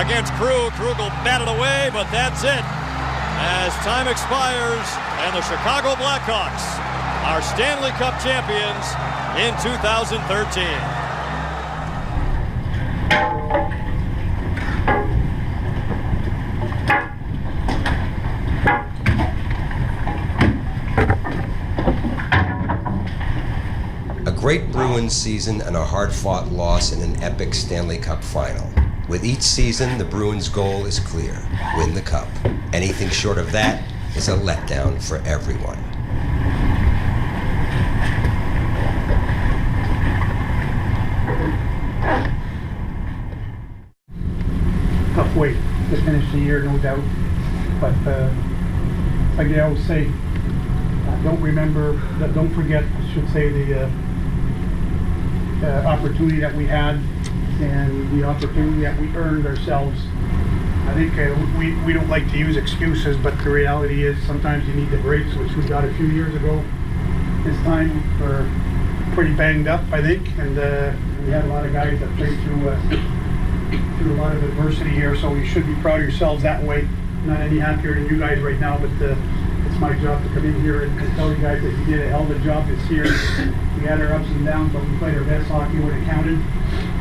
against Krug. Krug will bat it away, but that's it. As time expires, and the Chicago Blackhawks are Stanley Cup champions in 2013. A great Bruins season and a hard-fought loss in an epic Stanley Cup final. With each season, the Bruins' goal is clear: win the Cup. Anything short of that is a letdown for everyone. Tough way to finish the year, no doubt. But like I always say, don't forget, I should say, the opportunity that we had and the opportunity that we earned ourselves. I think we don't like to use excuses, but the reality is sometimes you need the breaks, which we got a few years ago. This time we're pretty banged up, I think, and we had a lot of guys that played through a lot of adversity here, so you should be proud of yourselves that way. Not any happier than you guys right now, but it's my job to come in here and tell you guys that you did a hell of a job this year. We had our ups and downs, but we played our best hockey when it counted,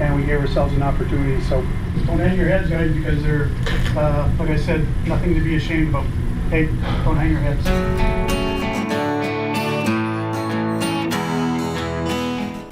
and we gave ourselves an opportunity. So don't hang your heads, guys, because they're, like I said, nothing to be ashamed about. Hey, don't hang your heads.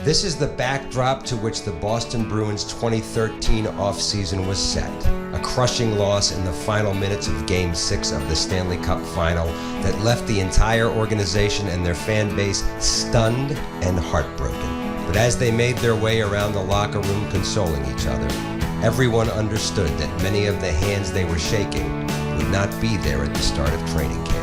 This is the backdrop to which the Boston Bruins 2013 offseason was set. A crushing loss in the final minutes of Game 6 of the Stanley Cup Final that left the entire organization and their fan base stunned and heartbroken. But as they made their way around the locker room consoling each other, everyone understood that many of the hands they were shaking would not be there at the start of training camp.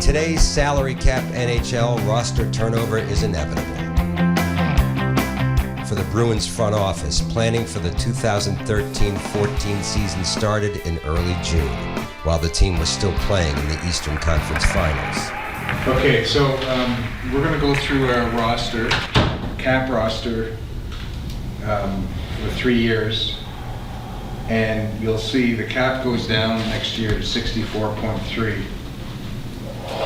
Today's salary cap NHL roster turnover is inevitable. For the Bruins front office, planning for the 2013-14 season started in early June, while the team was still playing in the Eastern Conference Finals. Okay, so we're going to go through our roster, cap roster, for 3 years, and you'll see the cap goes down next year to 64.3.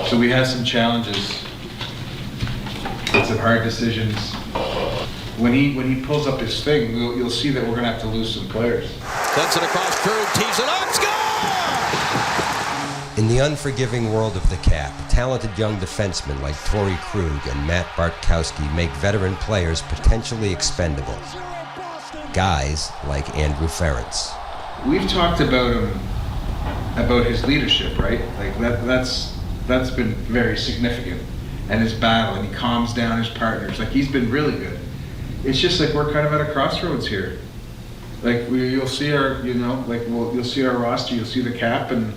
So we had some challenges, had some hard decisions. When he pulls up his thing, you'll see that we're going to have to lose some players. Sends it across, Krug, tees it up, score! In the unforgiving world of the cap, talented young defensemen like Torrey Krug and Matt Bartkowski make veteran players potentially expendable. Guys like Andrew Ferentz. We've talked about him, about his leadership, right? Like that's been very significant, and his battle, and he calms down his partners. Like, he's been really good. It's just like we're kind of at a crossroads here. Like, you'll see our, you'll see our roster, you'll see the cap, and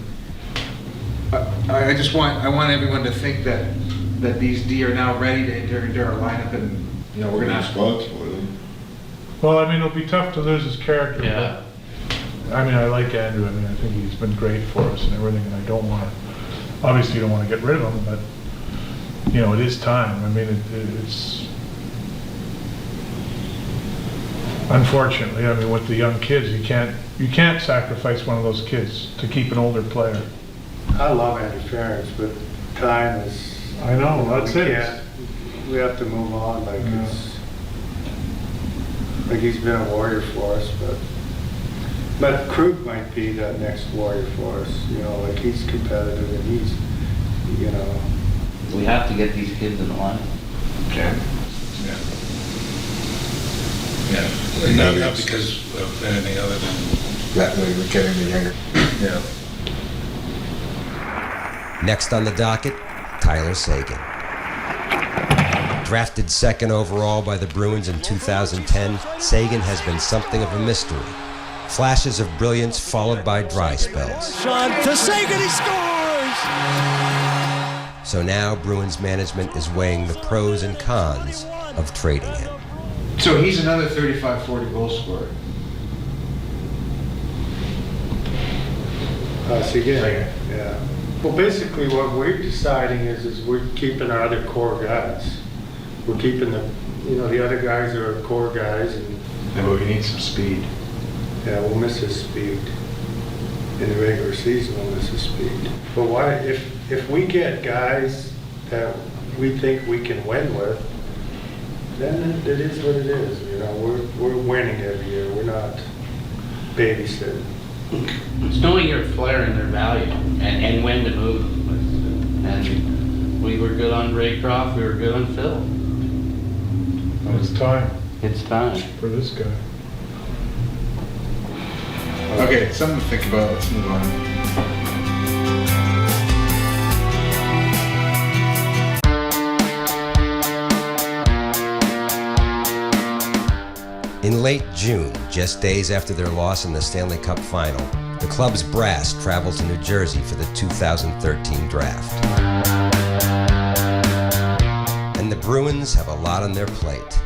I want everyone to think that these D are now ready to enter into our lineup, and we're gonna have spots for them. Well, I mean, it'll be tough to lose his character. Yeah. But, I mean, I like Andrew. I mean, I think he's been great for us and everything, and I don't want to. Obviously, you don't want to get rid of him, but it is time. I mean, it's unfortunately. I mean, with the young kids, you can't sacrifice one of those kids to keep an older player. I love Andy Ferentz, but time is. I know, that's it. We have to move on. Like it's like he's been a warrior for us, but Krug might be that next warrior for us. Like he's competitive and he's, We have to get these kids in the line. Okay. Yeah. Not because of anything other than that way we're getting the younger. Yeah. Next on the docket, Tyler Seguin. Drafted second overall by the Bruins in 2010, Seguin has been something of a mystery. Flashes of brilliance followed by dry spells. Sean to Seguin, he scores! So now Bruins management is weighing the pros and cons of trading him. So he's another 35-40 goal scorer. Again, yeah. Well, basically what we're deciding is we're keeping our other core guys. We're keeping the other guys are our core guys, and Yeah, but we need some speed. yeah, we'll miss his speed. In the regular season, we'll miss his speed. But why, if we get guys that we think we can win with, then it is what it is. We're winning every year. We're not babysitting. It's knowing your player and their value and when to move them. And we were good on Raycroft, we were good on Phil. Well, it's time It's time. for this guy. Okay, something to think about. Let's move on. In late June, just days after their loss in the Stanley Cup Final, the club's brass traveled to New Jersey for the 2013 draft. And the Bruins have a lot on their plate.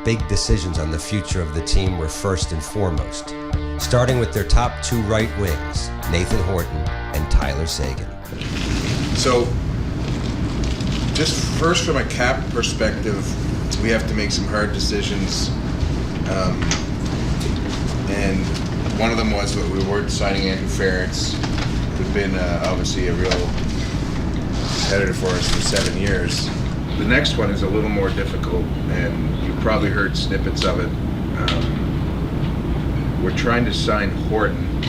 Big decisions on the future of the team were first and foremost, starting with their top two right wings, Nathan Horton and Tyler Seguin. So, just first from a cap perspective, we have to make some hard decisions. And one of them was that we were signing Andrew Ferentz, who's been obviously a real competitor for us for 7 years. The next one is a little more difficult, and you've probably heard snippets of it. We're trying to sign Horton.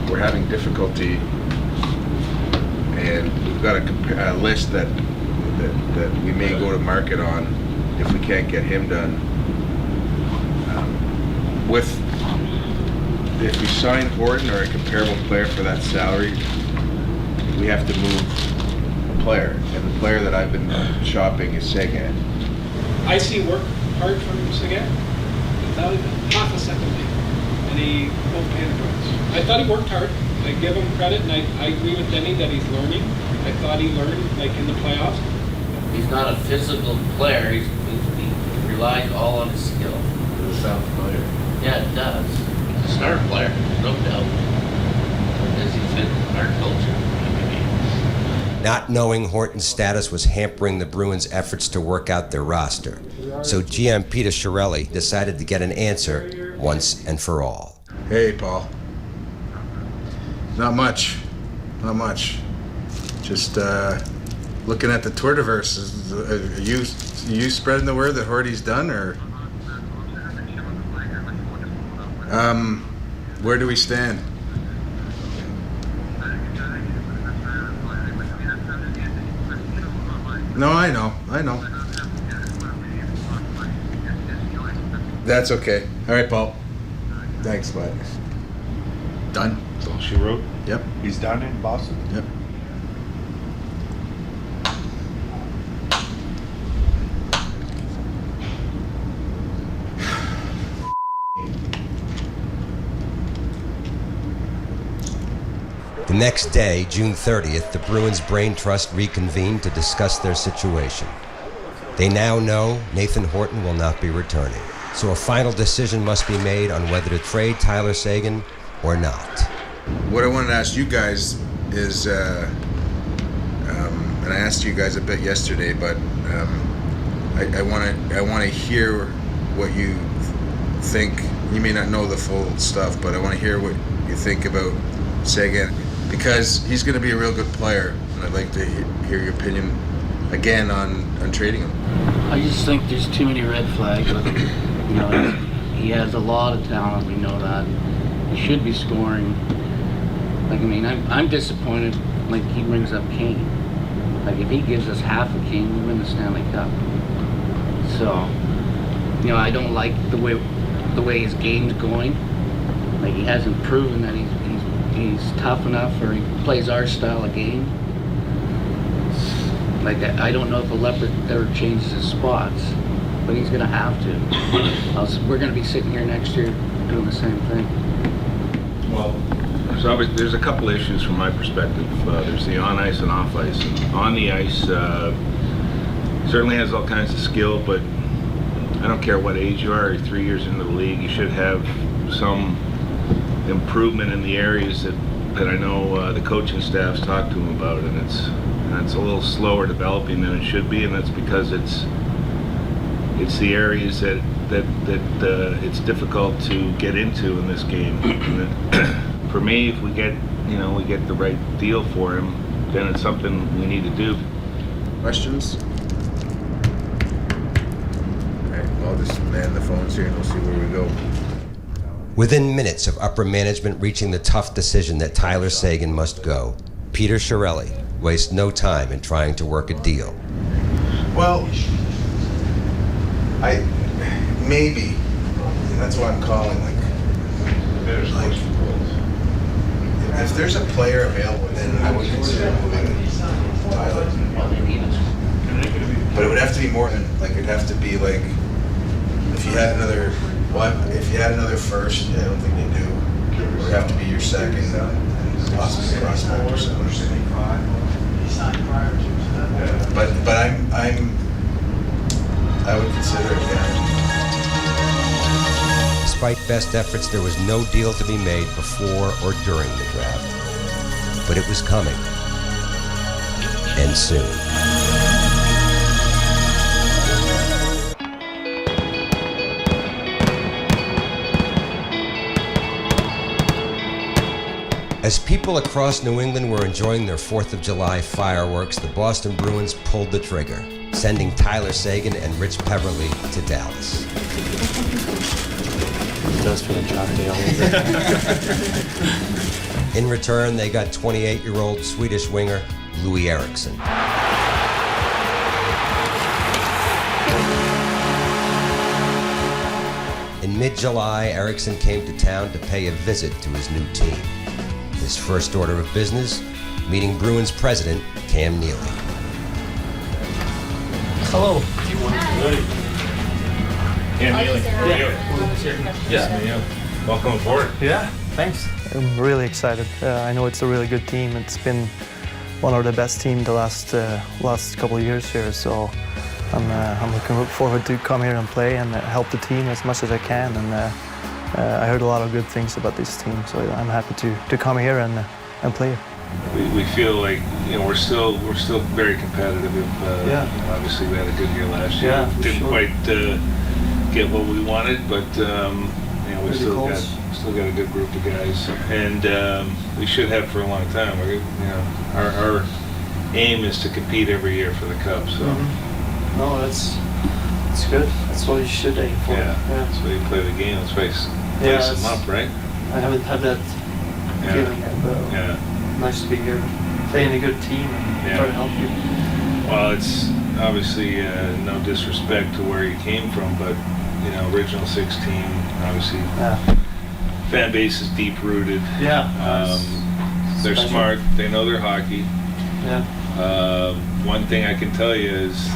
We're having difficulty, and we've got a list that we may go to market on if we can't get him done. If we sign Horton or a comparable player for that salary, we have to move a player, and the player that I've been shopping is Seguin. I see work hard from Seguin, without even half a second late, and he overpaid the Bruins. I thought he worked hard. I give him credit, and I agree with Denny that he's learning. I thought he learned, like in the playoffs. He's not a physical player, he relies all on his skill. Does it sound familiar? Yeah, it does. He's a star player, no doubt. Does he fit our culture? Not knowing Horton's status was hampering the Bruins' efforts to work out their roster, so GM Peter Chiarelli decided to get an answer once and for all. Hey, Paul. Not much. Just looking at the Tourdiverse. Are you spreading the word that Horty's done, or where do we stand? No, I know. That's okay. All right, Paul. Thanks, bud. Done. That's all she wrote. Yep. He's done in Boston. Yep. The next day, June 30th, the Bruins Brain Trust reconvened to discuss their situation. They now know Nathan Horton will not be returning, so a final decision must be made on whether to trade Tyler Seguin or not. What I wanted to ask you guys is, and I asked you guys a bit yesterday, but I want to hear what you think. You may not know the full stuff, but I want to hear what you think about Seguin, because he's going to be a real good player, and I'd like to hear your opinion again on trading him. I just think there's too many red flags with him. He has a lot of talent, we know that. He should be scoring. I'm disappointed, like he brings up Kane. Like if he gives us half a Kane, we win the Stanley Cup. So, I don't like the way his game's going. Like he hasn't proven that he's tough enough, or he plays our style of game. Like I don't know if a leopard ever changes his spots, but he's gonna have to. Else we're gonna be sitting here next year doing the same thing. Well, So obviously, there's a couple issues from my perspective. There's the on ice and off ice. And on the ice, certainly has all kinds of skill, but I don't care what age you are. You're 3 years into the league. You should have some improvement in the areas that I know the coaching staff's talked to him about, and it's a little slower developing than it should be, and that's because it's the areas that it's difficult to get into in this game. For me, if we get the right deal for him, then it's something we need to do. Questions? All right, well, I'll just man the phones here and we'll see where we go. Within minutes of upper management reaching the tough decision that Tyler Seguin must go, Peter Chiarelli wastes no time in trying to work a deal. Well, maybe, and that's why I'm calling, if there's a player available, then I would consider moving Tyler. But it would have to be more than, it'd have to be if you had another first, I don't think they do, it would have to be your second, and possibly crossbow or something. But I would consider it, yeah. Despite best efforts, there was no deal to be made before or during the draft. But it was coming. And soon. As people across New England were enjoying their 4th of July fireworks, the Boston Bruins pulled the trigger, sending Tyler Seguin and Rich Peverley to Dallas. It does feel like John Day all over. In return, they got 28-year-old Swedish winger Louis Eriksson. In mid-July, Eriksson came to town to pay a visit to his new team. His first order of business, meeting Bruins president Cam Neely. Hello. Cam Neely, how are you? Yeah. Welcome aboard. Yeah, thanks. I'm really excited. I know it's a really good team. It's been one of the best teams the last couple of years here, so I'm looking forward to come here and play and help the team as much as I can. And I heard a lot of good things about this team, so I'm happy to come here and play. We feel like we're still very competitive. Obviously, we had a good year last year. Yeah, Didn't quite get what we wanted, but we still got a good group of guys, and we should have for a long time. Our aim is to compete every year for the Cup. So. Mm-hmm. No, that's good. That's what you should aim for. Yeah. That's why you play the game. That's why you place them up, right? I haven't had that feeling yet, but nice to be here, playing a good team and try to help you. Well, it's obviously no disrespect to where you came from, but original 16, obviously, fan base is deep rooted. Yeah. They're special. smart. They know their hockey. Yeah. One thing I can tell you is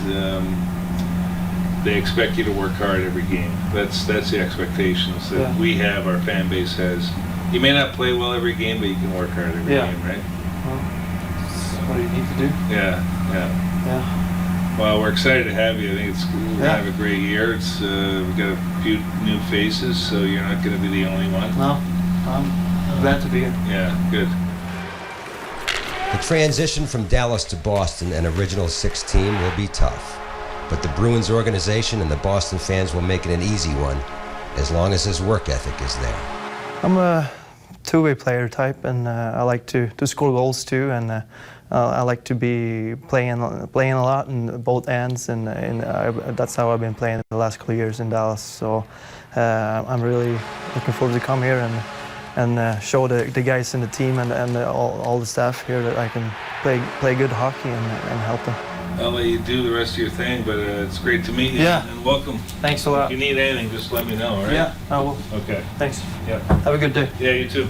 they expect you to work hard every game. That's the expectations that we have, our fan base has. You may not play well every game, but you can work hard every game, right? Well, that's what you need to do. Yeah. Well, we're excited to have you. I think we're going to have a great year. We've got a few new faces, so you're not going to be the only one. No, I'm glad to be here. Yeah, good. The transition from Dallas to Boston, an original 6 team, will be tough. But the Bruins organization and the Boston fans will make it an easy one, as long as his work ethic is there. I'm a two-way player type, and I like to score goals too, and I like to be playing a lot in both ends, and that's how I've been playing the last couple of years in Dallas. So I'm really looking forward to come here and show the guys in the team and all the staff here that I can play good hockey and help them. I'll let you do the rest of your thing, but it's great to meet you. Yeah. And welcome. Thanks a lot. If you need anything, just let me know, all right? Yeah, I will. Okay. Thanks. Yeah. Have a good day. Yeah, you too.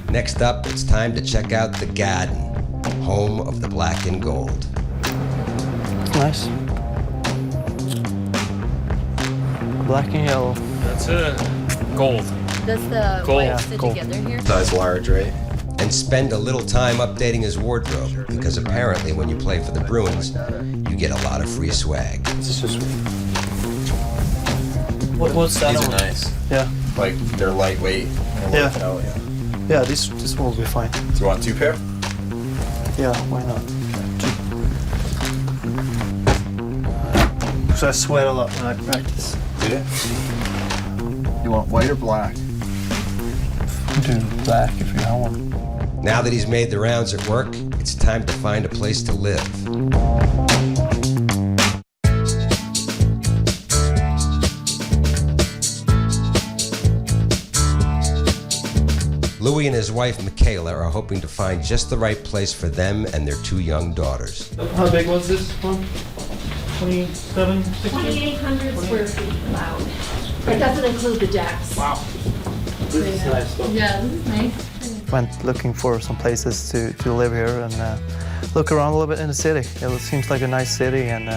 Next up, it's time to check out the Garden, home of the black and gold. Nice. Black and yellow. That's gold. Does the Gold. white stitch Gold. together here? Size large, right? and spend a little time updating his wardrobe, because apparently when you play for the Bruins, you get a lot of free swag. This is just What's that? these are one? nice. Yeah. Like they're lightweight. And Yeah. working out, yeah. Yeah, this will be fine. Do you want 2 pair? Yeah, why not? Because I sweat a lot when I practice. Yeah. You want white or black? Do black if you have one. Now that he's made the rounds at work, it's time to find a place to live. Louis and his wife Michaela are hoping to find just the right place for them and their 2 young daughters. How big was this one? 27, 16? 2,800 square feet allowed. It doesn't include the decks. Wow. This is nice though. Yeah, this is nice. Went looking for some places to live here and look around a little bit in the city. It seems like a nice city, and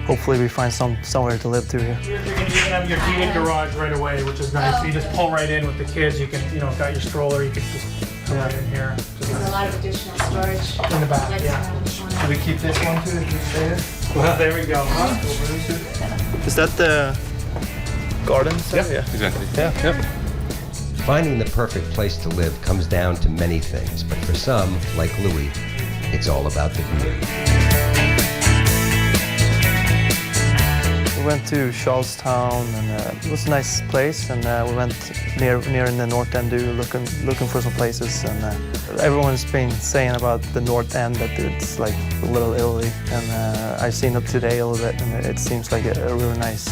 hopefully we find somewhere to live through here. You can have your heated garage right away, which is nice. So you just pull right in with the kids. You can, got your stroller. You can just come right in here. There's a lot of additional storage. In the back, yeah. Should we keep this one too? If you say it? Well, there we go. Is that the garden? Yep, Yeah. exactly. Yeah. Yep. Finding the perfect place to live comes down to many things, but for some, like Louis, it's all about the view. We went to Charlestown, and it was a nice place. And we went near in the North End, looking for some places. And everyone's been saying about the North End that it's like a little Italy. And I've seen it today a little bit, and it seems like a really nice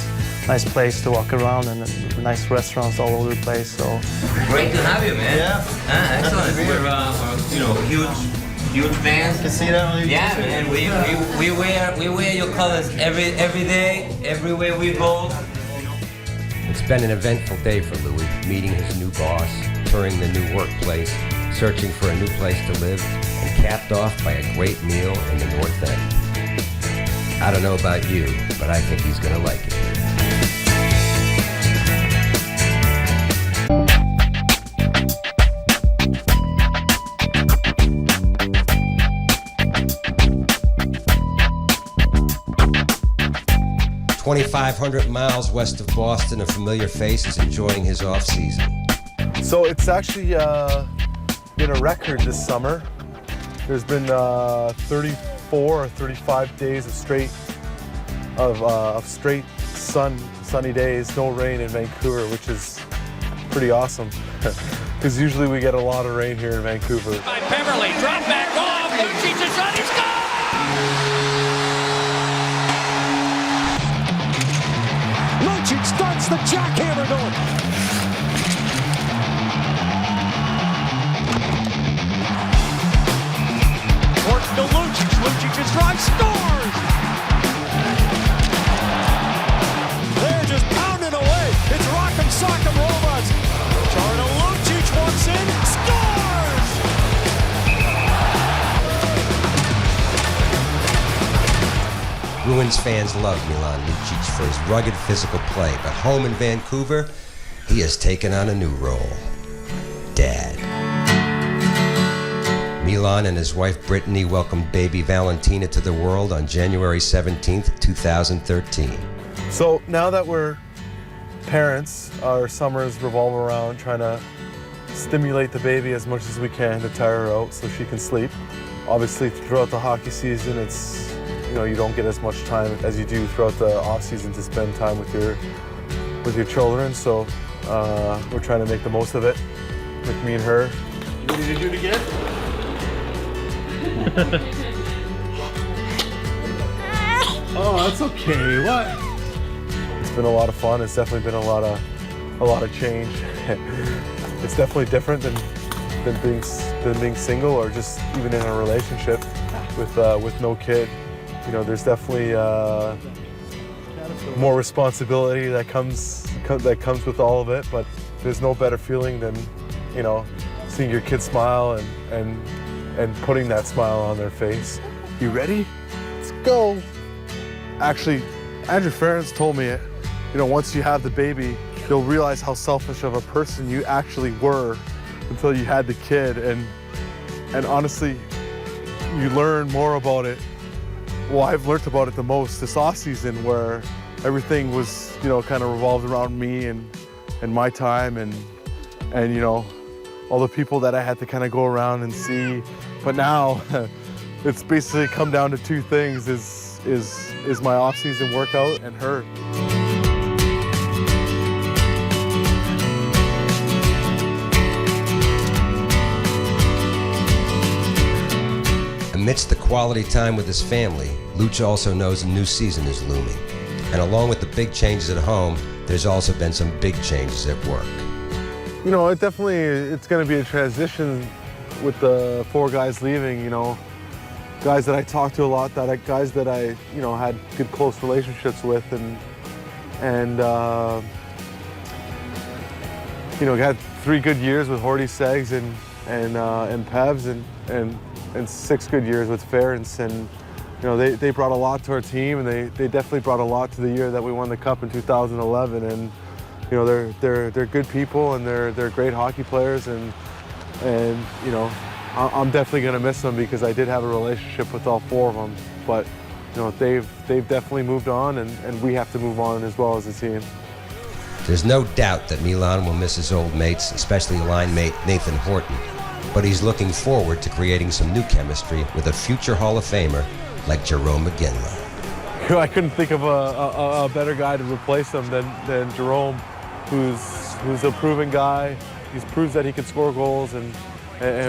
place to walk around, and nice restaurants all over the place. So great to have you, man. Yeah. Excellent. We're huge fans. You can see that on YouTube. Yeah, man. We wear your colors every day, everywhere we go. It's been an eventful day for Louis, meeting his new boss, touring the new workplace, searching for a new place to live, and capped off by a great meal in the North End. I don't know about you, but I think he's gonna like it. 2,500 miles west of Boston, a familiar face is enjoying his off-season. So it's actually been a record this summer. There's been 34 or 35 days of straight sunny days, no rain in Vancouver, which is pretty awesome. Because usually we get a lot of rain here in Vancouver. By Beverly, drop back off. Lucic is on his goal. Lucic starts the jackhammer going. Horton to Lucic. Lucic's drive scores. They're just pounding away. It's Rock'em Sock'em Robots. Charno Lucic wants in, scores! Bruins fans love Milan Lucic for his rugged physical play, but home in Vancouver, he has taken on a new role. Dad. Milan and his wife Brittany welcomed baby Valentina to the world on January 17th, 2013. So now that we're parents, our summers revolve around trying to stimulate the baby as much as we can to tire her out so she can sleep. Obviously, throughout the hockey season, you don't get as much time as you do throughout the off season to spend time with your children. So we're trying to make the most of it, with me and her. You ready to do it again? Oh, that's okay. What? It's been a lot of fun. It's definitely been a lot of change. It's definitely different than being single or just even in a relationship with no kid. There's definitely more responsibility that comes with all of it. But there's no better feeling than seeing your kid smile and putting that smile on their face. You ready? Let's go. Actually, Andrew Ferentz told me, once you have the baby, you'll realize how selfish of a person you actually were until you had the kid. And And honestly, you learn more about it. Well, I've learned about it the most this off season, where everything was, you know, kind of revolved around me and my time and you know, all the people that I had to kind of go around and see. But now it's basically come down to two things: is my off season workout and her. Amidst the quality time with his family, Luch also knows a new season is looming. And along with the big changes at home, there's also been some big changes at work. You know, it's going to be a transition with the 4 guys leaving, you know. Guys that I talked to a lot, guys that I, you know, had good close relationships with and you know, got 3 good years with Horty Segs and Pevs and 6 good years with Ferentz, and you know they brought a lot to our team, and they definitely brought a lot to the year that we won the Cup in 2011. And you know they're good people, and they're great hockey players, and you know I'm definitely gonna miss them because I did have a relationship with all 4 of them. But you know they've definitely moved on, and we have to move on as well as a team. There's no doubt that Milan will miss his old mates, especially line mate Nathan Horton. But he's looking forward to creating some new chemistry with a future Hall of Famer like Jerome McGinley. I couldn't think of a better guy to replace him than Jerome, who's a proven guy. He proves that he can score goals and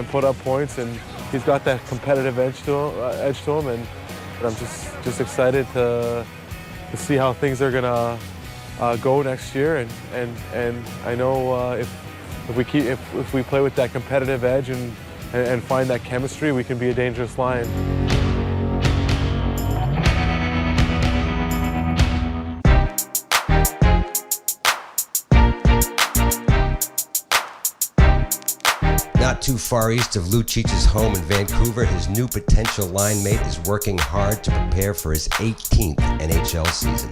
put up points, and he's got that competitive edge to him. And I'm just excited to see how things are gonna go next year. And I know if we play with that competitive edge and find that chemistry, we can be a dangerous line. Not too far east of Lucic's home in Vancouver, his new potential line mate is working hard to prepare for his 18th NHL season.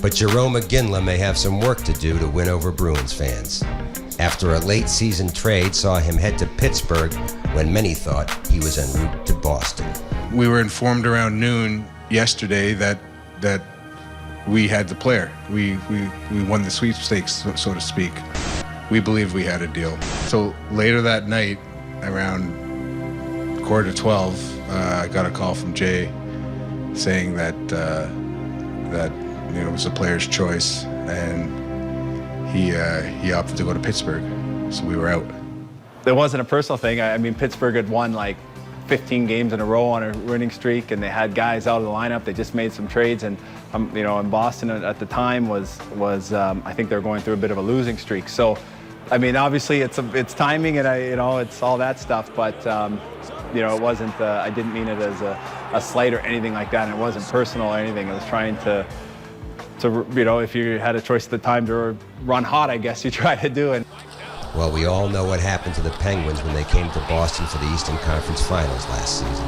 But Jerome McGinley may have some work to do to win over Bruins fans. After a late season trade saw him head to Pittsburgh when many thought he was en route to Boston. We were informed around noon yesterday that we had the player. We won the sweepstakes, so to speak. We believed we had a deal. So later that night, around 11:45, I got a call from Jay saying that you know, it was the player's choice, and he opted to go to Pittsburgh, so we were out. It wasn't a personal thing. I mean, Pittsburgh had won like 15 games in a row on a winning streak, and they had guys out of the lineup. They just made some trades, and you know, in Boston at the time was I think they were going through a bit of a losing streak. So, I mean, obviously it's timing, and you know, it's all that stuff, but you know, it wasn't. I didn't mean it as a slight or anything like that, and it wasn't personal or anything. I was trying to you know, if you had a choice at the time to run hot, I guess you try to do it. Well, we all know what happened to the Penguins when they came to Boston for the Eastern Conference Finals last season.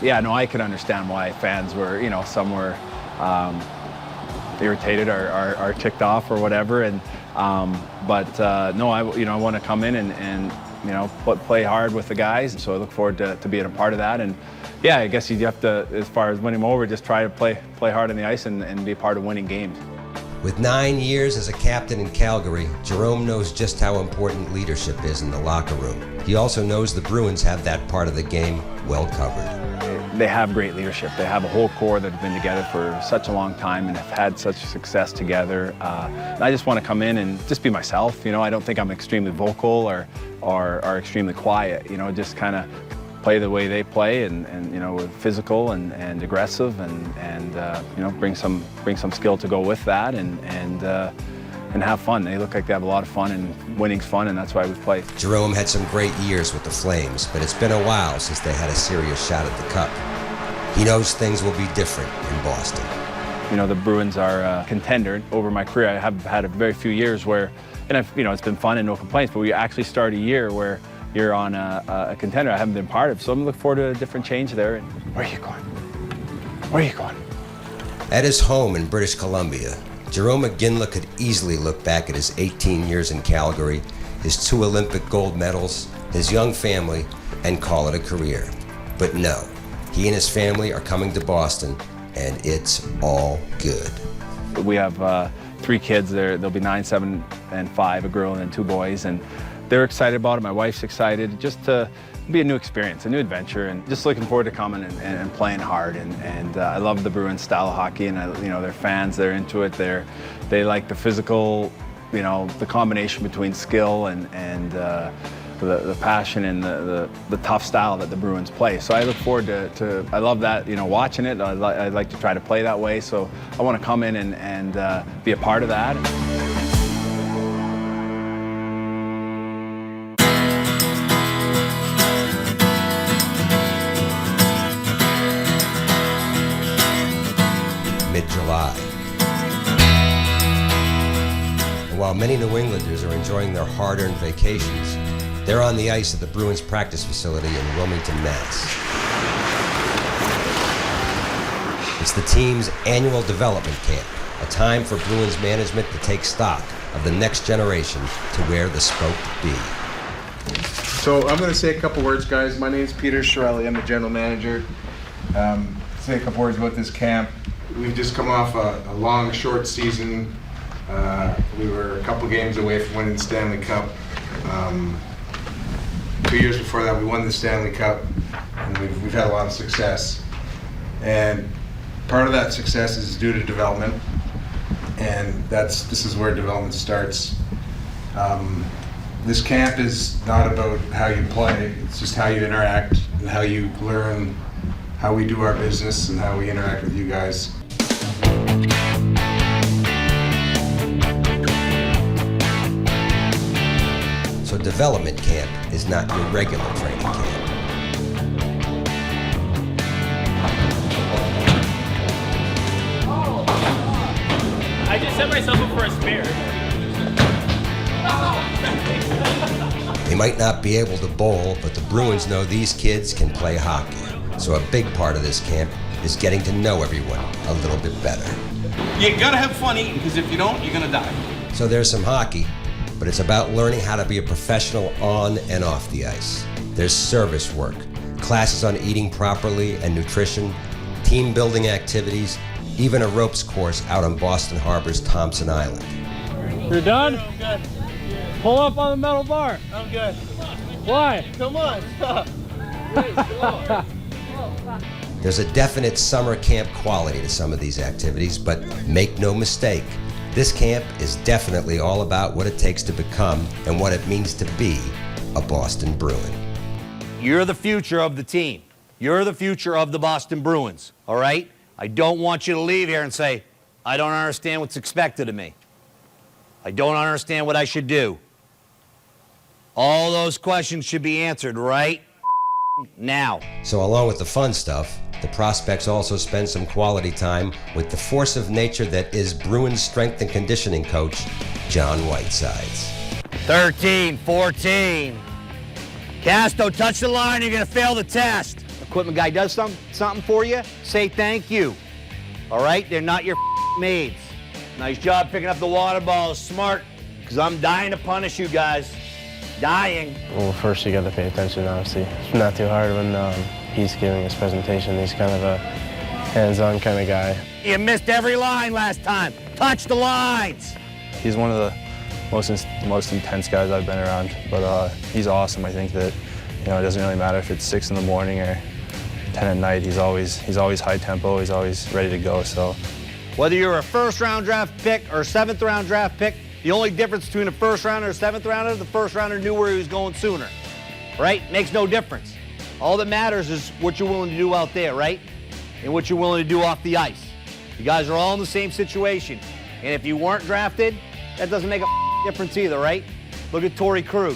Yeah, no, I could understand why fans were, you know, some were irritated or ticked off or whatever, and but no, I want to come in and you know, play hard with the guys. So I look forward to being a part of that. And yeah, I guess you have to, as far as winning them over, just try to play hard on the ice and be a part of winning games. With 9 years as a captain in Calgary, Jerome knows just how important leadership is in the locker room. He also knows the Bruins have that part of the game well covered. They have great leadership. They have a whole core that have been together for such a long time and have had such success together. And I just want to come in and just be myself. You know, I don't think I'm extremely vocal or extremely quiet. You know, just kind of play the way they play, and you know, physical and aggressive, and you know, bring some skill to go with that, and have fun. They look like they have a lot of fun, and winning's fun, and that's why we play. Jerome had some great years with the Flames, but it's been a while since they had a serious shot at the Cup. He knows things will be different in Boston. You know, the Bruins are a contender. Over my career, I have had a very few years where, and you know, it's been fun and no complaints, but we actually start a year where you're on a contender I haven't been part of. So I'm looking forward to a different change there. And where are you going? Where are you going? At his home in British Columbia, Jerome McGinley could easily look back at his 18 years in Calgary, his 2 Olympic gold medals, his young family, and call it a career. But no, he and his family are coming to Boston, and it's all good. We have 3 kids. They'll be 9, 7, and 5, a girl and then 2 boys, and they're excited about it. My wife's excited, just to be a new experience, a new adventure, and just looking forward to coming and playing hard. And I love the Bruins style of hockey, and they're fans. They're into it. They like the physical, the combination between skill and the passion and the tough style that the Bruins play. So I look forward to I love that, watching it. I like to try to play that way. So I want to come in and be a part of that. Mid-July. And while many New Englanders are enjoying their hard-earned vacations, they're on the ice at the Bruins practice facility in Wilmington, Mass. It's the team's annual development camp, a time for Bruins management to take stock of the next generation to where the spoke be. So I'm going to say a couple words, guys. My name's Peter Shirelli. I'm the general manager. Say a couple words about this camp. We've just come off a long, short season. We were a couple games away from winning the Stanley Cup. 2 years before that, we won the Stanley Cup, and we've had a lot of success. And part of that success is due to development, and this is where development starts. This camp is not about how you play, it's just how you interact and how you learn how we do our business and how we interact with you guys. So development camp is not your regular training camp. I just set myself up for a spare. They might not be able to bowl, but the Bruins know these kids can play hockey. So a big part of this camp is getting to know everyone a little bit better. You gotta have fun eating, because if you don't, you're gonna die. So there's some hockey, but it's about learning how to be a professional on and off the ice. There's service work, classes on eating properly and nutrition, team building activities, even a ropes course out on Boston Harbor's Thompson Island. You're done? I'm good. Pull up on the metal bar. I'm good. Why? Come on, stop. There's a definite summer camp quality to some of these activities, but make no mistake, this camp is definitely all about what it takes to become and what it means to be a Boston Bruin. You're the future of the team. You're the future of the Boston Bruins, all right? I don't want you to leave here and say, I don't understand what's expected of me. I don't understand what I should do. All those questions should be answered right now. So along with the fun stuff, the prospects also spend some quality time with the force of nature that is Bruins strength and conditioning coach, John Whitesides. 13, 14. Casto, touch the line, you're gonna fail the test. Equipment guy does something for you, say thank you. All right, they're not your maids. Nice job picking up the water balls, smart, because I'm dying to punish you guys. Dying. Well, first you got to pay attention, obviously. It's not too hard when he's giving his presentation. He's kind of a hands-on kind of guy. You missed every line last time. Touch the lines. He's one of the most intense guys I've been around, but he's awesome. I think that, it doesn't really matter if it's 6 in the morning or 10 at night. He's always high tempo. He's always ready to go. So, whether you're a first-round draft pick or a seventh-round draft pick, the only difference between a first-rounder and a seventh-rounder, the first-rounder knew where he was going sooner, right? Makes no difference. All that matters is what you're willing to do out there, right? And what you're willing to do off the ice. You guys are all in the same situation. And if you weren't drafted, that doesn't make a difference either, right? Look at Torrey Krug.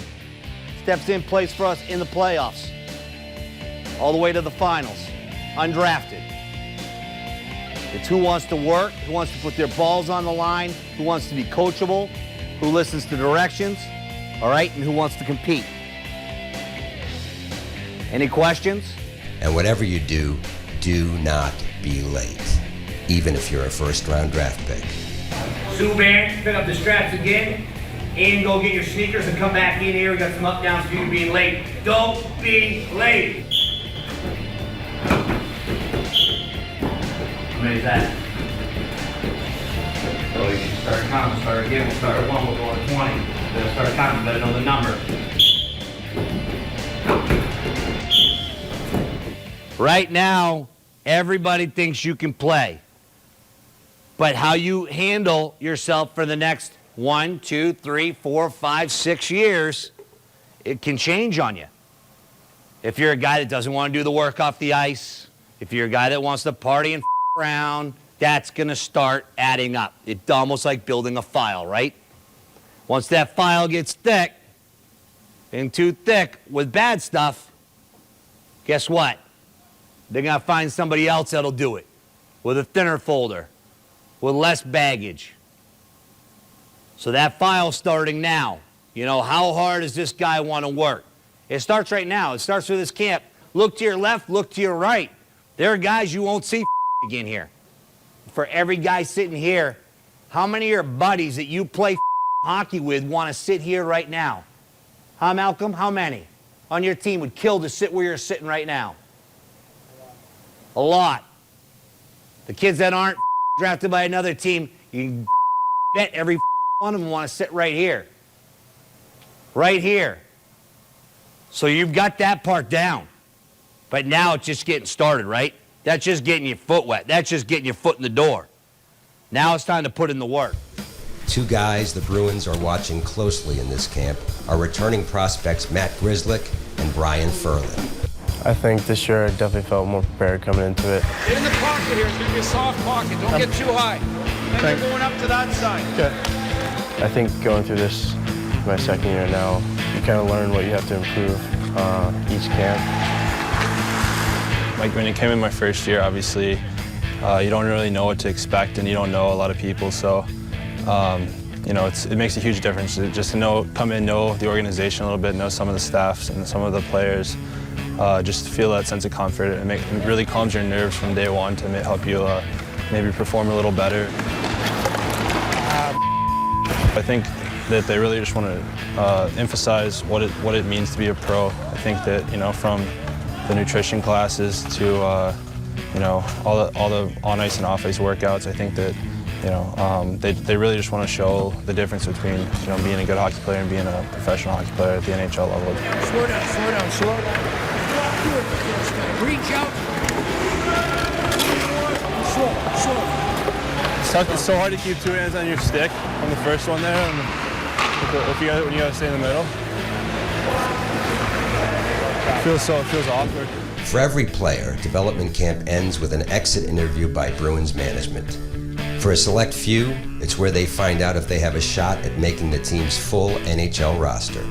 Steps in, plays for us in the playoffs. All the way to the finals. Undrafted. It's who wants to work, who wants to put their balls on the line, who wants to be coachable, who listens to directions, all right, and who wants to compete. Any questions? And whatever you do, do not be late, even if you're a first-round draft pick. Subban, pick up the straps again, and go get your sneakers and come back in here. We got some up-downs for you being late. Don't be late. How many is that? So you can start counting, start again, we'll start at 1, we'll go to 20. Then start counting, better know the number. Right now, everybody thinks you can play. But how you handle yourself for the next 1, 2, 3, 4, 5, 6 years, it can change on you. If you're a guy that doesn't want to do the work off the ice, if you're a guy that wants to party and around, that's going to start adding up. It's almost like building a file, right? Once that file gets thick, and too thick with bad stuff, guess what? They're going to find somebody else that'll do it with a thinner folder, with less baggage. So that file's starting now. You know, how hard does this guy want to work? It starts right now. It starts with this camp. Look to your left, look to your right. There are guys you won't see again here. For every guy sitting here, how many of your buddies that you play hockey with want to sit here right now? Huh, Malcolm? How many on your team would kill to sit where you're sitting right now? A lot. The kids that aren't drafted by another team, you can bet every one of them want to sit right here. Right here. So you've got that part down. But now it's just getting started, right? That's just getting your foot wet. That's just getting your foot in the door. Now it's time to put in the work. Two guys the Bruins are watching closely in this camp are returning prospects Matt Grzelcyk and Brian Ferland. I think this year I definitely felt more prepared coming into it. Get in the pocket here. It's going to be a soft pocket. Don't get too high. Then you're going up to that side. Okay. I think going through this, my second year now, you kind of learn what you have to improve each camp. Like when it came in my first year, obviously, you don't really know what to expect and you don't know a lot of people. So, you know, it makes a huge difference just to come in, know the organization a little bit, know some of the staffs and some of the players. Just feel that sense of comfort. It really calms your nerves from day one to help you maybe perform a little better. I think that they really just want to emphasize what it means to be a pro. I think that, you know, from the nutrition classes to you know, all the on ice and off ice workouts, I think that, you know, they really just want to show the difference between, you know, being a good hockey player and being a professional hockey player at the NHL level. Slow down, slow down, slow down. Reach out. Slow. It's so hard to keep two hands on your stick on the first one there, and when you gotta stay in the middle. It feels awkward. For every player, development camp ends with an exit interview by Bruins management. For a select few, it's where they find out if they have a shot at making the team's full NHL roster.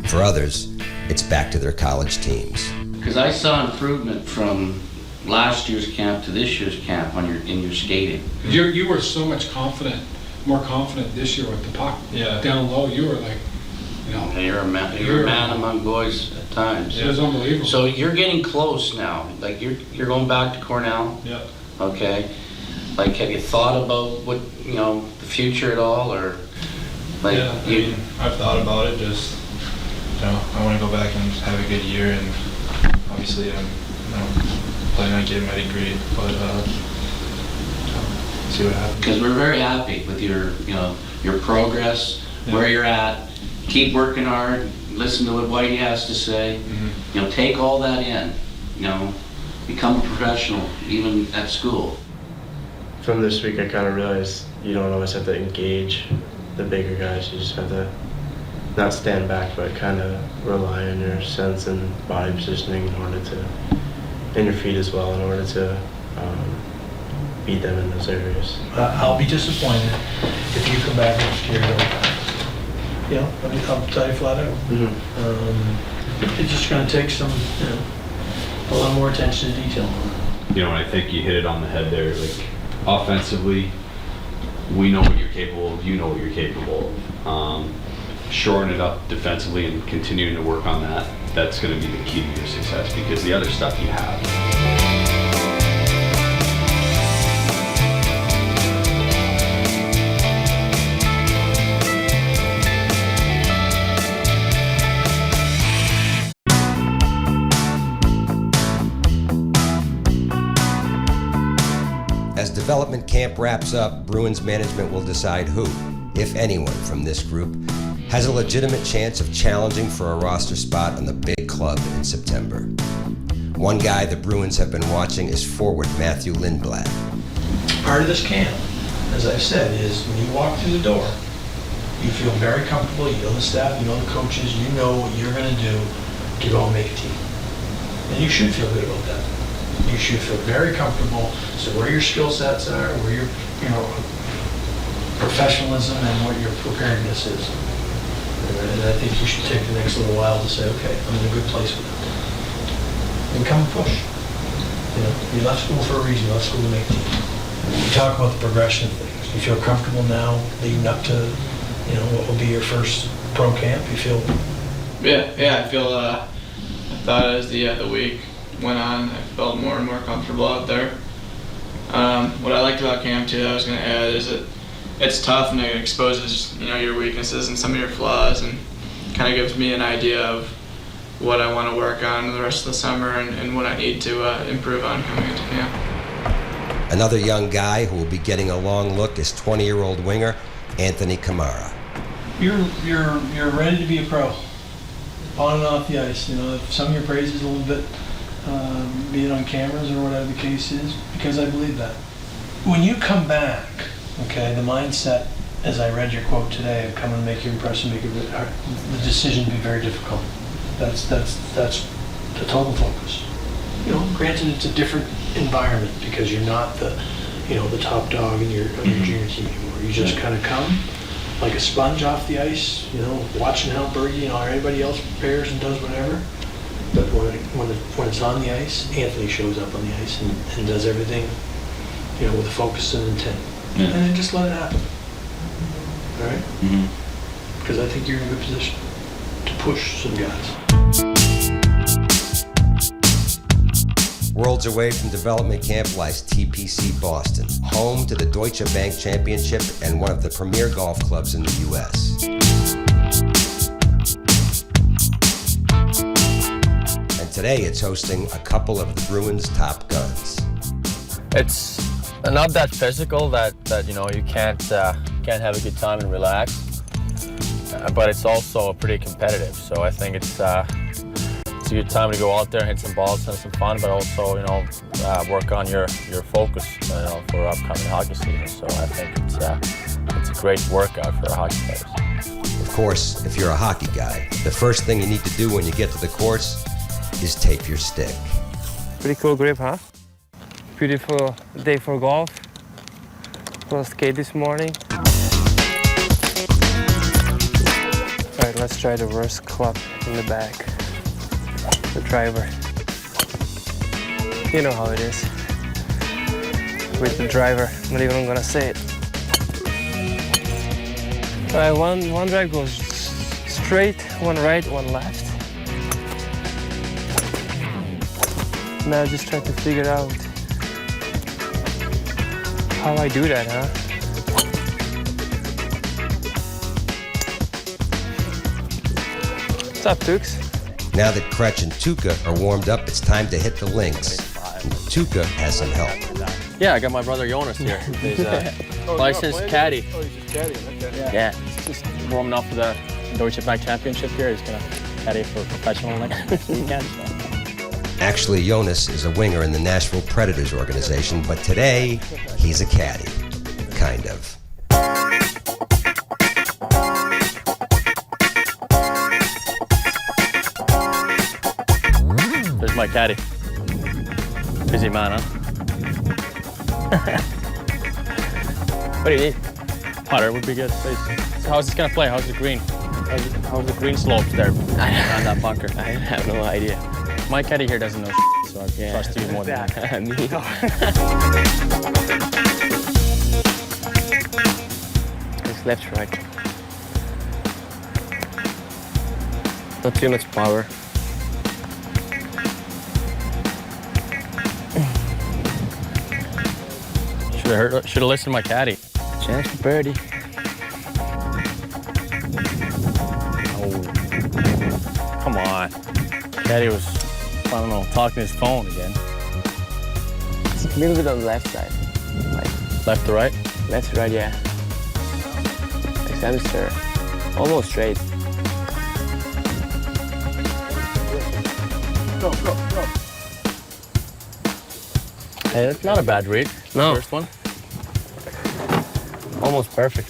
For others, it's back to their college teams. Because I saw improvement from last year's camp to this year's camp in your skating. You were so much more confident this year with the puck. Yeah. Down low, you were like, you know. You're a man among boys at times. It was unbelievable. So you're getting close now. Like you're going back to Cornell. Yeah. Okay. Like, have you thought about what, you know, the future at all, or like? Yeah, I mean, I've thought about it. Just, you know, I want to go back and just have a good year, and obviously I'm, you know, planning on getting my degree, but see what happens. Because we're very happy with your, you know, your progress, where you're at. Keep working hard. Listen to what Whitey has to say. Mm-hmm. You know, take all that in. You know, become a professional, even at school. From this week, I kind of realized you don't always have to engage the bigger guys. You just have to not stand back, but kind of rely on your sense and body positioning in order to, and your feet as well, in order to beat them in those areas. I'll be disappointed if you come back next year. You know, I'll tell you flat out. Mm-hmm. It's just going to take some, you know, a lot more attention to detail. You know, and I think you hit it on the head there. Like, offensively, we know what you're capable of. You know what you're capable of. shoring it up defensively and continuing to work on that, that's going to be the key to your success, because the other stuff you have. As development camp wraps up, Bruins management will decide who, if anyone from this group, has a legitimate chance of challenging for a roster spot on the big club in September. One guy the Bruins have been watching is forward Matthew Lindblad. Part of this camp, as I've said, is when you walk through the door, you feel very comfortable, you know the staff, you know the coaches, you know what you're going to do to go and make a team. And you should feel good about that. You should feel very comfortable. So where your skill sets are, where your professionalism and what your preparedness is. And I think you should take the next little while to say, okay, I'm in a good place with that. And come and push. You left school for a reason. You left school to make teams. You talk about the progression of things. You feel comfortable now leading up to, what will be your first pro camp? You feel? Yeah. I feel. I thought as the week went on, I felt more and more comfortable out there. What I liked about camp too, that I was going to add, is that it's tough and it exposes your weaknesses and some of your flaws, and kind of gives me an idea of what I want to work on the rest of the summer and what I need to improve on coming into camp. Another young guy who will be getting a long look is 20-year-old winger Anthony Kamara. You're ready to be a pro, on and off the ice. Some of your praises a little bit, be it on cameras or whatever the case is, because I believe that. When you come back, okay, the mindset, as I read your quote today, of come and make your impression, the decision be very difficult. That's the total focus. Granted, it's a different environment because you're not the top dog in your junior team anymore. You just kind of come like a sponge off the ice, watching how Bergie or anybody else prepares and does whatever. But when it's on the ice, Anthony shows up on the ice and does everything, with a focus and intent. Yeah. And then just let it happen. All right? Mm-hmm. Because I think you're in a good position to push some guys. Worlds away from development camp lies TPC Boston, home to the Deutsche Bank Championship and one of the premier golf clubs in the U.S. And today it's hosting a couple of the Bruins' top guns. It's not that physical that you can't have a good time and relax, but it's also pretty competitive. So I think it's a good time to go out there, hit some balls, have some fun, but also work on your focus for upcoming hockey season. So I think it's a great workout for hockey players. Of course, if you're a hockey guy, the first thing you need to do when you get to the course is tape your stick. Pretty cool grip, huh? Beautiful day for golf. We'll skate this morning. All right, let's try the worst club in the back. The driver. You know how it is. With the driver, I'm not even gonna say it. All right, one drive goes straight, one right, one left. Now just try to figure out how I do that, huh? What's up, Tooks? Now that Kretsch and Tuukka are warmed up, it's time to hit the links. And Tuukka has some help. Yeah, I got my brother Jonas here. He's a licensed caddy. Oh, he's a caddy, okay. Yeah, he's just warming up for the Deutsche Bank Championship here. He's gonna caddy for professional next weekend. So. Actually, Jonas is a winger in the Nashville Predators organization, but today he's a caddy. Kind of. There's my caddy. Busy man, huh? What do you need? Putter would be good, please. So how's this gonna play? How's the green? How's the green slopes there around that bunker? I have no idea. My caddy here doesn't know so I trust you more than me. It's left, right. Not too much power. Should have listened to my caddy. Chance for birdie. Oh, come on. Caddy was, I don't know, talking to his phone again. It's a little bit on the left side. Like left to right? Left to right, yeah. Like hamster. Almost straight. Go, go, go. Hey, that's not a bad read. No. First one. Almost perfect.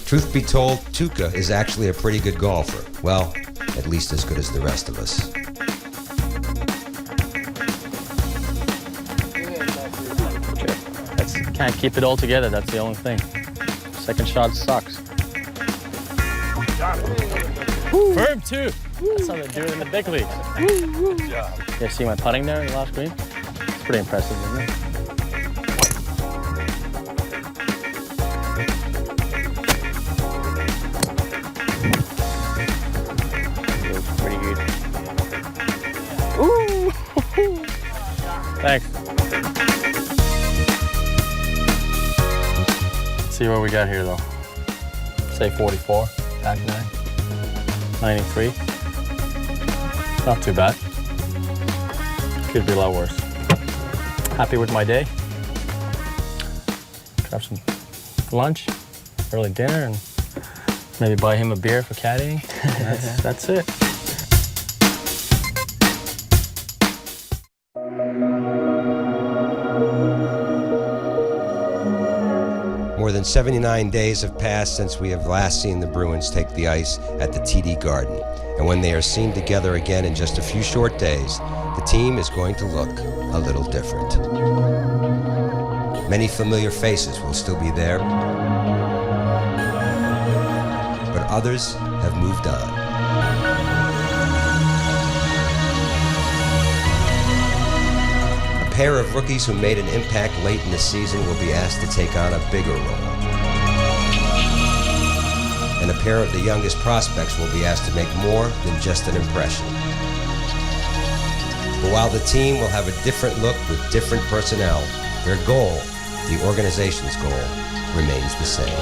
Truth be told, Tuukka is actually a pretty good golfer. Well, at least as good as the rest of us. Can't keep it all together, that's the only thing. Second shot sucks. Verb 2. That's how they do it in the big leagues. Good job. You see my putting there in the last green? It's pretty impressive, isn't it? Feels pretty good. Ooh! Thanks. Let's see what we got here, though. Say 44, back 9. 93. Not too bad. Could be a lot worse. Happy with my day. Grab some lunch, early dinner, and maybe buy him a beer for caddying. That's it. More than 79 days have passed since we have last seen the Bruins take the ice at the TD Garden. And when they are seen together again in just a few short days, the team is going to look a little different. Many familiar faces will still be there, but others have moved on. A pair of rookies who made an impact late in the season will be asked to take on a bigger role. And a pair of the youngest prospects will be asked to make more than just an impression. But while the team will have a different look with different personnel, their goal, the organization's goal, remains the same.